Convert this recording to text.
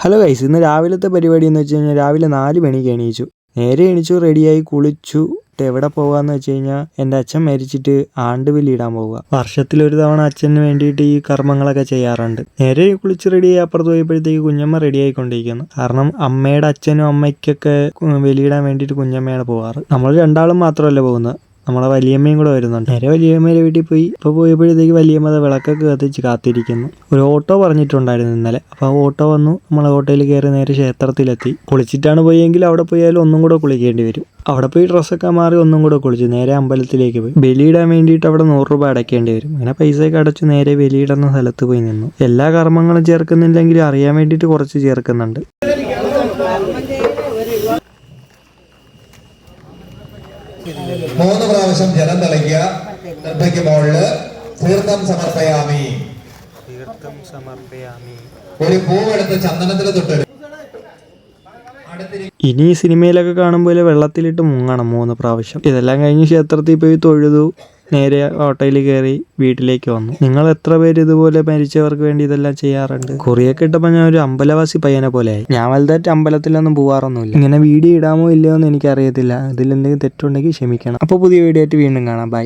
Hello guys, ഇന്ന് രാവിലത്തെ പരിപാടി എന്ന് വെച്ച് കഴിഞ്ഞാൽ രാവിലെ 4 മണിക്ക് എണീച്ചു. നേരെ എണീച്ചു, റെഡിയായി, കുളിച്ചു. എവിടെ പോകാമെന്ന് വെച്ച് കഴിഞ്ഞാൽ എൻ്റെ അച്ഛൻ മരിച്ചിട്ട് ആണ്ടുബലി ഇടാൻ പോവുക. വർഷത്തിലൊരു തവണ അച്ഛന് വേണ്ടിയിട്ട് ഈ കർമ്മങ്ങളൊക്കെ ചെയ്യാറുണ്ട്. നേരെ കുളിച്ച് റെഡിയായി അപ്പുറത്ത് പോയപ്പോഴത്തേക്ക് കുഞ്ഞമ്മ റെഡിയായിക്കൊണ്ടിരിക്കുന്നു. കാരണം അമ്മയുടെ അച്ഛനും അമ്മയ്ക്കൊക്കെ ബലിയിടാൻ വേണ്ടിയിട്ട് കുഞ്ഞമ്മയാണ് പോവാറ്. നമ്മൾ രണ്ടാളും മാത്രമല്ല പോകുന്നത്, നമ്മളെ വലിയമ്മയും കൂടെ വരുന്നുണ്ട്. നേരെ വലിയമ്മയുടെ വീട്ടിൽ പോയി. ഇപ്പോൾ പോയപ്പോഴത്തേക്ക് വലിയമ്മ വിളക്കൊക്കെ കത്തിച്ച് കാത്തിരിക്കുന്നു. ഒരു ഓട്ടോ പറഞ്ഞിട്ടുണ്ടായിരുന്നു ഇന്നലെ. അപ്പോൾ ആ ഓട്ടോ വന്നു. നമ്മൾ ഓട്ടോയിൽ കയറി നേരെ ക്ഷേത്രത്തിലെത്തി. കുളിച്ചിട്ടാണ് പോയെങ്കിൽ അവിടെ പോയാലും ഒന്നും കൂടെ കുളിക്കേണ്ടി വരും. അവിടെ പോയി ഡ്രസ്സൊക്കെ മാറി ഒന്നും കൂടെ കുളിച്ചു. നേരെ അമ്പലത്തിലേക്ക് പോയി. ബലിയിടാൻ വേണ്ടിയിട്ട് അവിടെ 100 രൂപ അടയ്ക്കേണ്ടി വരും. അങ്ങനെ പൈസയൊക്കെ അടച്ചു നേരെ ബലിയിടുന്ന സ്ഥലത്ത് പോയി നിന്നു. എല്ലാ കർമ്മങ്ങളും ചേർക്കുന്നില്ലെങ്കിലും അറിയാൻ വേണ്ടിയിട്ട് കുറച്ച് ചേർക്കുന്നുണ്ട്. 3 പ്രാവശ്യം ജലം തളിക്കുക. നിർഭയ്ക്ക് മുകളില് തീർത്ഥം സമർപ്പയാമി. ഒരു പൂവെടുത്ത് ചന്ദനത്തിൽ തൊട്ടെടുക്കും. ഇനി സിനിമയിലൊക്കെ കാണുമ്പോൾ വെള്ളത്തിലിട്ട് മുങ്ങണം 3 പ്രാവശ്യം. ഇതെല്ലാം കഴിഞ്ഞ് ക്ഷേത്രത്തിൽ പോയി തൊഴുതു. നേരെ ഓട്ടോയിൽ കയറി വീട്ടിലേക്ക് വന്നു. നിങ്ങൾ എത്ര പേര് ഇതുപോലെ മരിച്ചവർക്ക് വേണ്ടി ഇതെല്ലാം ചെയ്യാറുണ്ട്? കുറിയൊക്കെ ഇട്ടപ്പോൾ ഞാൻ ഒരു അമ്പലവാസി പയ്യനെ പോലെയായി. ഞാൻ വലുതായിട്ട് അമ്പലത്തിലൊന്നും പോകാറൊന്നുമില്ല. ഇങ്ങനെ വീഡിയോ ഇടാമോ ഇല്ലയോ എന്ന് എനിക്കറിയത്തില്ല. ഇതിലെന്തെങ്കിലും തെറ്റുണ്ടെങ്കിൽ ക്ഷമിക്കണം. അപ്പോൾ പുതിയ വീഡിയോ ആയിട്ട് വീണ്ടും കാണാം. ബൈ.